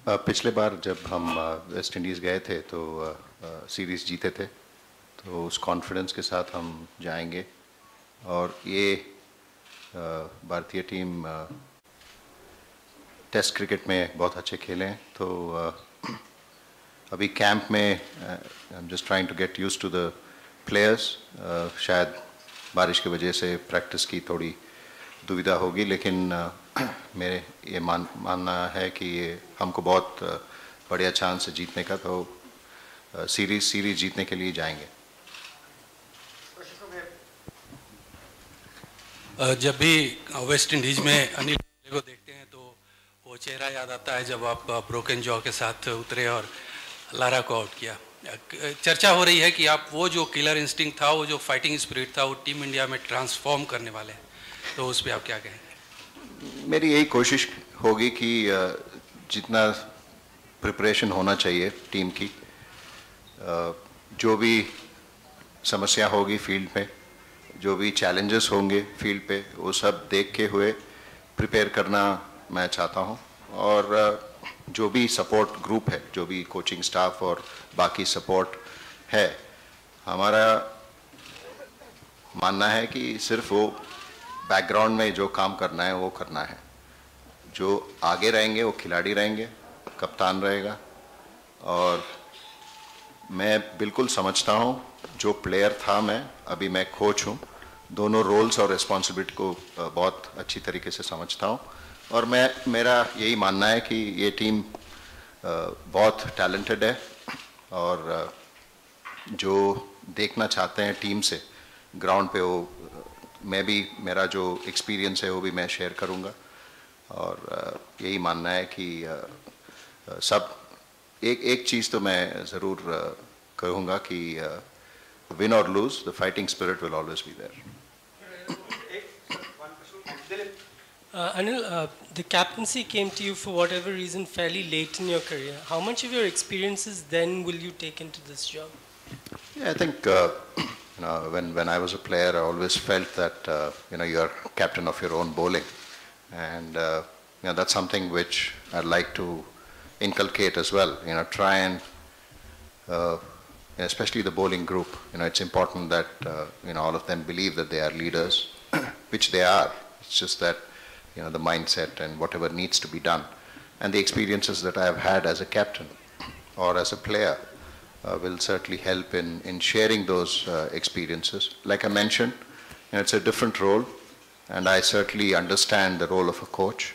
पिछले बार जब हम वेस्ट इंडीज़ गए थे तो सीरीज़ जीते थे, तो उस कॉन्फिडेंस के साथ हम जाएंगे। और ये भारतीय टीम टेस्ट क्रिकेट में बहुत अच्छे खेले हैं, तो अभी कैंप में I am just trying to get used to the players. शायद बारिश की वजह से प्रैक्टिस की थोड़ी दुविधा होगी, लेकिन मेरे ये मानना है कि ये हमको बहुत बढ़िया चांस है जीतने का, तो सीरीज जीतने के लिए जाएंगे। जब भी वेस्ट इंडीज में अनिल को देखते हैं तो वो चेहरा याद आता है जब आप ब्रोकन जॉ के साथ उतरे और लारा को आउट किया। चर्चा हो रही है कि आप वो जो किलर इंस्टिंक्ट था, वो जो फाइटिंग स्पिरिट था, वो टीम इंडिया में ट्रांसफॉर्म करने वाले हैं, तो उस पर आप क्या कहेंगे? मेरी यही कोशिश होगी कि जितना प्रिपरेशन होना चाहिए टीम की, जो भी समस्या होगी फील्ड में, जो भी चैलेंजेस होंगे फील्ड पे, वो सब देख के हुए प्रिपेयर करना मैं चाहता हूँ। और जो भी सपोर्ट ग्रुप है, जो भी कोचिंग स्टाफ और बाकी सपोर्ट है, हमारा मानना है कि सिर्फ वो बैकग्राउंड में जो काम करना है वो करना है। जो आगे रहेंगे वो खिलाड़ी रहेंगे, कप्तान रहेगा। और मैं बिल्कुल समझता हूँ, जो प्लेयर था मैं, अभी मैं कोच हूँ, दोनों रोल्स और रिस्पॉन्सिबिलिटी को बहुत अच्छी तरीके से समझता हूँ। और मेरा यही मानना है कि ये टीम बहुत टैलेंटेड है, और जो देखना चाहते हैं टीम से ग्राउंड पे, वो मैं भी, मेरा जो एक्सपीरियंस है वो भी मैं शेयर करूँगा। और यही मानना है कि सब एक चीज़ तो मैं ज़रूर कहूँगा कि win or lose, the fighting spirit will always be there. Anil, the captaincy came to you for whatever reason fairly late in your career. How much of your experiences then will you take into this job? Yeah, I think when I was a player, I always felt that you're captain of your own bowling, and that's something which I'd like to inculcate as well. Try and especially the bowling group, it's important that all of them believe that they are leaders, which they are. It's just that the mindset and whatever needs to be done, and the experiences that I have had as a captain or as a player will certainly help in sharing those experiences. Like I mentioned, it's a different role, and I certainly understand the role of a coach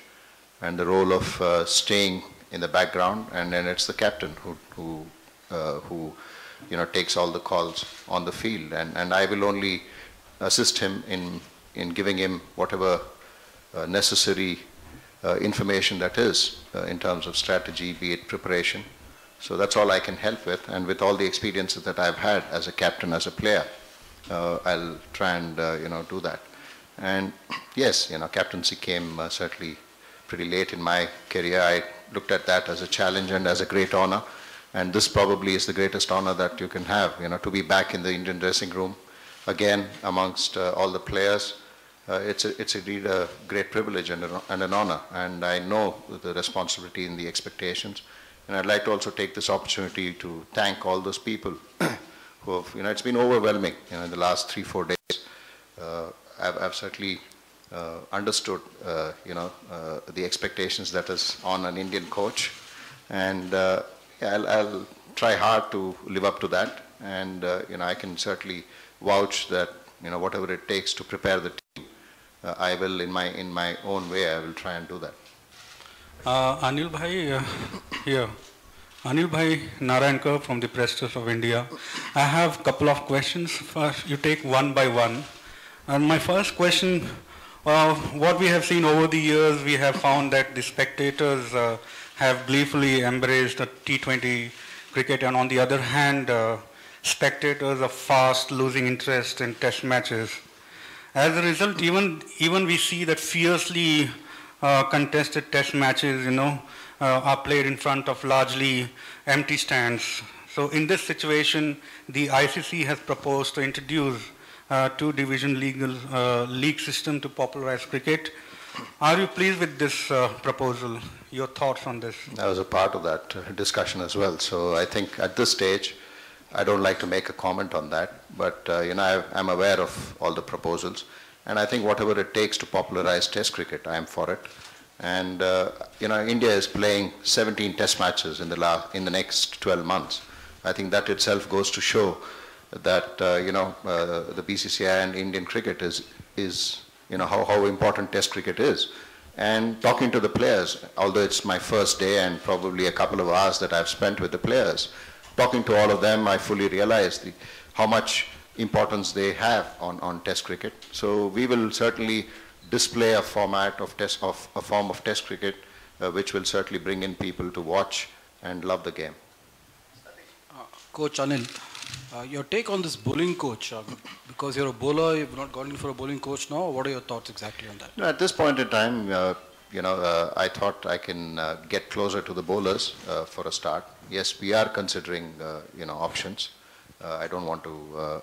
and the role of staying in the background, and then it's the captain who takes all the calls on the field, and I will only assist him in giving him whatever necessary information that is in terms of strategy, be it preparation. So that's all I can help with, and with all the experiences that I've had as a captain, as a player, I'll try and do that. And yes, captaincy came certainly pretty late in my career. I looked at that as a challenge and as a great honor. And this probably is the greatest honor that you can have, to be back in the Indian dressing room again amongst all the players. It's indeed a great privilege and an honor, and I know the responsibility and the expectations. And I'd like to also take this opportunity to thank all those people who have, it's been overwhelming, in the last 3-4 days. I've certainly understood, the expectations that is on an Indian coach, and I'll try hard to live up to that, and I can certainly vouch that whatever it takes to prepare the team, I will in my own way I will try and do that. Anil Bhai, here. Anil Bhai Narayankar from the Press Trust of India. I have a couple of questions. First, you take one by one. And my first question, what we have seen over the years, we have found that the spectators have gleefully embraced the T20 cricket, and on the other hand, spectators are fast losing interest in test matches. As a result, even we see that fiercely contested test matches, are played in front of largely empty stands. So in this situation, the ICC has proposed to introduce two-division league system to popularize cricket. Are you pleased with this proposal? Your thoughts on this? I was a part of that discussion as well. So I think at this stage, I don't like to make a comment on that. But I'm aware of all the proposals, and I think whatever it takes to popularize Test cricket, I am for it. And India is playing 17 Test matches in the next 12 months. I think that itself goes to show that the BCCI and Indian cricket is how important Test cricket is. And talking to the players, although it's my first day and probably a couple of hours that I've spent with the players, talking to all of them, I fully realize how much importance they have on Test cricket. So we will certainly display a form of Test cricket, which will certainly bring in people to watch and love the game. Coach Anil, your take on this bowling coach, because you're a bowler, you've not gone in for a bowling coach now. What are your thoughts exactly on that? No, at this point in time, I thought I can get closer to the bowlers for a start. Yes, we are considering options. I don't want to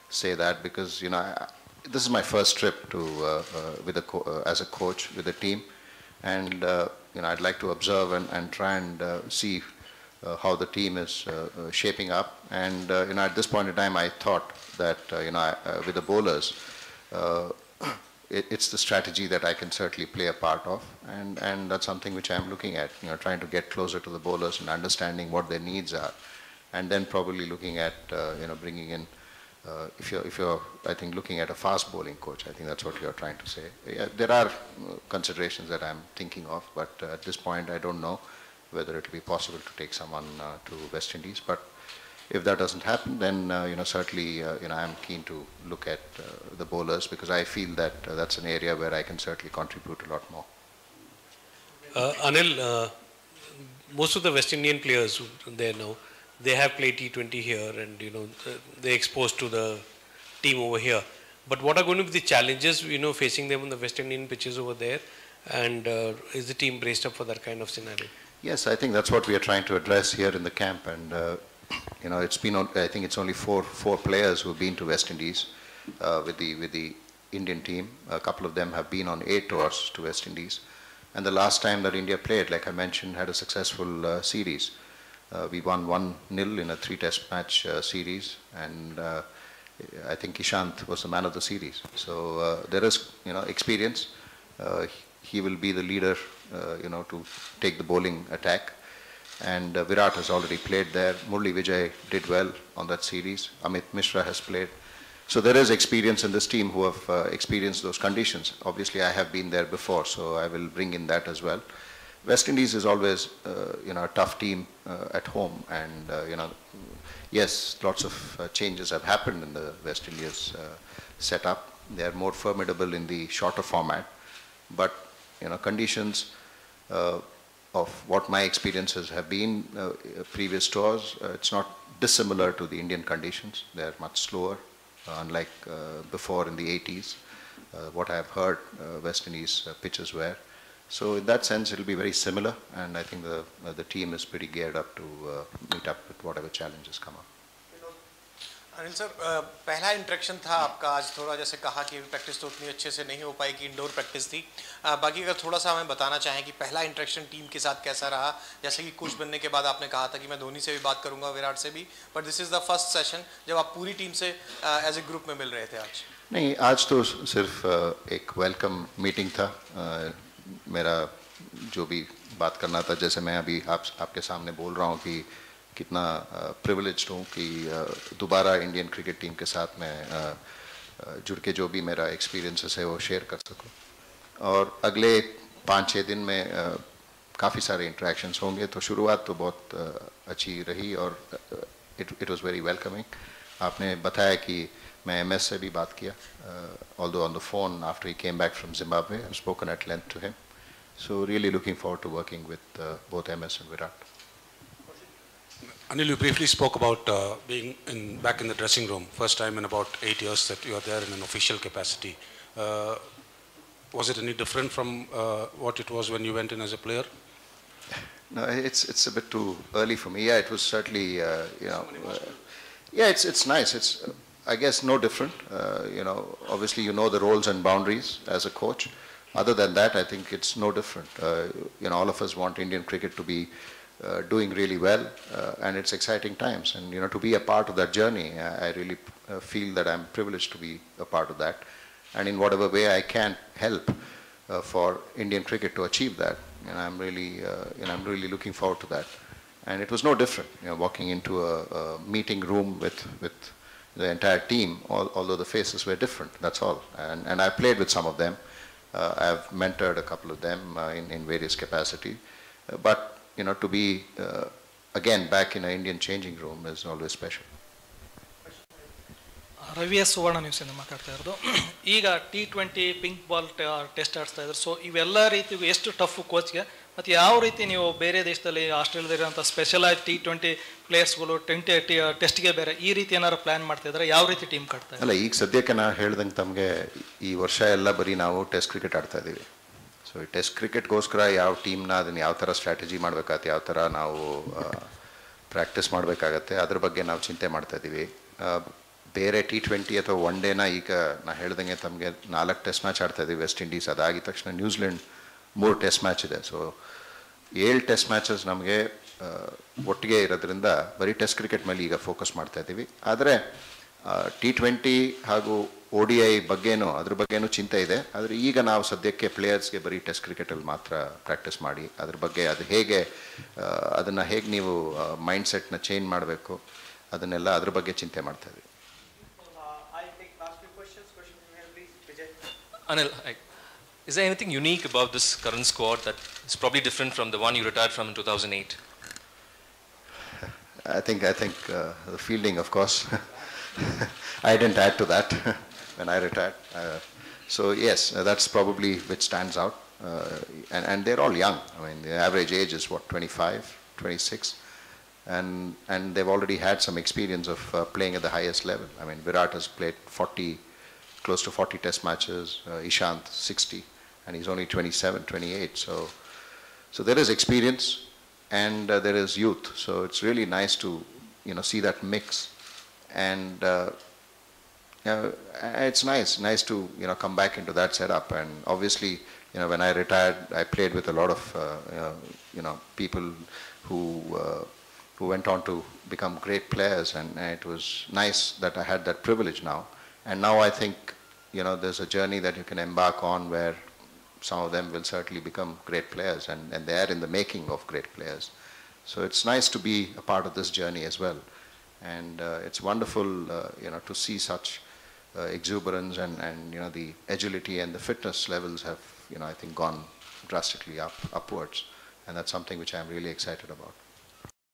say that because this is my first trip to as a coach with the team, and I'd like to observe and try and see how the team is shaping up. And at this point in time, I thought that with the bowlers, it's the strategy that I can certainly play a part of, and that's something which I'm looking at. Trying to get closer to the bowlers and understanding what their needs are, and then probably looking at bringing in. If you're, I think, looking at a fast bowling coach, I think that's what you're trying to say. Yeah, there are considerations that I'm thinking of, but at this point, I don't know whether it will be possible to take someone to West Indies. But if that doesn't happen, then certainly I'm keen to look at the bowlers, because I feel that that's an area where I can certainly contribute a lot more. Anil, most of the West Indian players there now, they have played T20 here, and they're exposed to the team over here. But what are going to be the challenges facing them on the West Indian pitches over there, and is the team braced up for that kind of scenario? Yes, I think that's what we are trying to address here in the camp, and it's been, I think it's only four players who have been to West Indies with the Indian team. A couple of them have been on 8 tours to West Indies, and the last time that India played, like I mentioned, had a successful series. We won 1-0 in a 3-test match series, and I think Ishant was the man of the series. So there is experience. He will be the leader to take the bowling attack, and Virat has already played there. Murli Vijay did well on that series. Amit Mishra has played. So there is experience in this team who have experienced those conditions. Obviously I have been there before, so I will bring in that as well. West Indies is always a tough team at home, and yes, lots of changes have happened in the West Indies setup. They are more formidable in the shorter format, but conditions of what my experiences have been previous tours, it's not dissimilar to the Indian conditions. They are much slower, unlike before in the 80s. What I have heard West Indies pitches were. So in that sense, it will be very similar, and I think the team is pretty geared up to meet up with whatever challenges come up. Anil sir, पहला interaction था आपका आज, थोड़ा जैसे कहा कि practice तो उतनी अच्छे से नहीं हो पाई कि इंडोर प्रैक्टिस थी, बाकी अगर थोड़ा सा हमें बताना चाहें कि पहला इंटरेक्शन टीम के साथ कैसा रहा, जैसे कि कोच बनने के बाद आपने कहा था कि मैं धोनी से भी बात करूंगा, विराट से भी, but this is the first session जब आप पूरी टीम से एज ए ग्रुप में मिल रहे थे आज? नहीं, आज तो सिर्फ एक वेलकम मीटिंग था. मेरा जो भी बात करना था, जैसे मैं अभी आपके सामने बोल रहा हूँ कि कितना प्रिविलेज्ड हूँ कि दोबारा इंडियन क्रिकेट टीम के साथ मैं जुड़ के जो भी मेरा एक्सपीरियंसेस है वो शेयर कर सकूँ. और अगले 5-6 दिन में काफ़ी सारे इंटरेक्शंस होंगे, तो शुरुआत तो बहुत अच्छी रही और इट वाज वेरी वेलकमिंग. आपने बताया कि मैं MS से भी बात किया, although on the phone after he came back from Zimbabwe. I've spoken at length to him. So really looking forward to working with both MS and Virat. Anil, you briefly spoke about being back in the dressing room, first time in about 8 years that you are there in an official capacity. Was it any different from what it was when you went in as a player? No, it's a bit too early for me. Yeah, it was certainly, yeah, it's nice. It's, I guess, no different. Obviously you know the roles and boundaries as a coach, other than that, I think it's no different. All of us want Indian cricket to be doing really well, and it's exciting times. And to be a part of that journey, I really feel that I'm privileged to be a part of that. And in whatever way I can help for Indian cricket to achieve that, and I'm really looking forward to that. And it was no different, walking into a meeting room with the entire team, although the faces were different, that's all. And I played with some of them. I've mentored a couple of them in various capacity. But, to be, again, back in an Indian changing room is always special. Ravi S Suvarna ನ್ಯೂಸಿಂದ ಮಾತಾಡ್ತಾ ಇರೋದು. ಈಗ T20 pink ball test ಆಡಿಸ್ತಾ ಇದ್ರು. So ಇವೆಲ್ಲ ರೀತಿಗೂ ಎಷ್ಟು tough ಕೋಚ್ಗೆ, ಮತ್ತು ಯಾವ ರೀತಿ ನೀವು ಬೇರೆ ದೇಶದಲ್ಲಿ ಆಸ್ಟ್ರೇಲಿಯಾದಲ್ಲಿರುವಂಥ ಸ್ಪೆಷಲ್ ಆಗಿ T20 ಪ್ಲೇಯರ್ಸ್ಗಳು ಟೆಸ್ಟ್ಗೆ ಬೇರೆ ಈ ರೀತಿ ಏನಾದ್ರು ಪ್ಲಾನ್ ಮಾಡ್ತಾ ಇದ್ದಾರೆ? ಯಾವ ರೀತಿ ಟೀಮ್ ಕಟ್ತಾ ಇದ್ದಾರೆ? ಅಲ್ಲ, ಈಗ ಸದ್ಯಕ್ಕೆ ನಾ ಹೇಳ್ದಂಗೆ ತಮಗೆ ಈ ವರ್ಷ ಎಲ್ಲ ಬರೀ ನಾವು ಟೆಸ್ಟ್ ಕ್ರಿಕೆಟ್ ಆಡ್ತಾ ಇದ್ದೀವಿ. ಸೊ ಈ ಟೆಸ್ಟ್ ಕ್ರಿಕೆಟ್ಗೋಸ್ಕರ ಯಾವ ಟೀಮ್ನ ಅದನ್ನು ಯಾವ ಥರ ಸ್ಟ್ರಾಟಜಿ ಮಾಡಬೇಕಾಗತ್ತೆ, ಯಾವ ಥರ ನಾವು ಪ್ರಾಕ್ಟೀಸ್ ಮಾಡಬೇಕಾಗತ್ತೆ, ಅದ್ರ ಬಗ್ಗೆ ನಾವು ಚಿಂತೆ ಮಾಡ್ತಾ ಇದ್ದೀವಿ. ಬೇರೆ T20 ಅಥವಾ ಒನ್ ಡೇನ ಈಗ ನಾ ಹೇಳ್ದಂಗೆ ತಮಗೆ 4 ಟೆಸ್ಟ್ ಮ್ಯಾಚ್ ಆಡ್ತಾ ಇದ್ದೀವಿ ವೆಸ್ಟ್ ಇಂಡೀಸ್. ಅದಾಗಿದ ತಕ್ಷಣ ನ್ಯೂಜಿಲೆಂಡ್ 3 ಟೆಸ್ಟ್ ಮ್ಯಾಚ್ ಇದೆ. ಸೊ 7 ಟೆಸ್ಟ್ ಮ್ಯಾಚಸ್ ನಮಗೆ ಒಟ್ಟಿಗೆ ಇರೋದ್ರಿಂದ ಬರೀ ಟೆಸ್ಟ್ ಕ್ರಿಕೆಟ್ ಮೇಲೆ ಈಗ ಫೋಕಸ್ ಮಾಡ್ತಾ ಇದ್ದೀವಿ. ಆದರೆ T20 ಹಾಗೂ ODI ಬಗ್ಗೆನೂ ಅದ್ರ ಬಗ್ಗೆನೂ ಚಿಂತೆ ಇದೆ. ಆದರೆ ಈಗ ನಾವು ಸದ್ಯಕ್ಕೆ ಪ್ಲೇಯರ್ಸ್ಗೆ ಬರೀ ಟೆಸ್ಟ್ ಕ್ರಿಕೆಟಲ್ಲಿ ಮಾತ್ರ ಪ್ರಾಕ್ಟೀಸ್ ಮಾಡಿ ಅದ್ರ ಬಗ್ಗೆ ಅದು ಹೇಗೆ ಅದನ್ನು ಹೇಗೆ ನೀವು ಮೈಂಡ್ಸೆಟ್ನ ಚೇಂಜ್ ಮಾಡಬೇಕು ಅದನ್ನೆಲ್ಲ ಅದ್ರ ಬಗ್ಗೆ ಚಿಂತೆ ಮಾಡ್ತಾ ಇದ್ದೀವಿ. Anil, is there anything unique about this current squad that is probably different from the one you retired from in 2008? I think the fielding, of course. I didn't add to that when I retired. So yes, that's probably which stands out. And they're all young. I mean, the average age is what, 25, 26, and they've already had some experience of playing at the highest level. I mean, Virat has played close to 40 test matches, Ishant 60, and he's only 27, 28. So there is experience and there is youth. So it's really nice to see that mix, and it's nice to come back into that setup. And obviously, when I retired, I played with a lot of people who went on to become great players, and it was nice that I had that privilege now. And now I think, there's a journey that you can embark on where some of them will certainly become great players, and they are in the making of great players. So it's nice to be a part of this journey as well. And it's wonderful, to see such exuberance and the agility and the fitness levels have, I think gone drastically upwards. And that's something which I'm really excited about.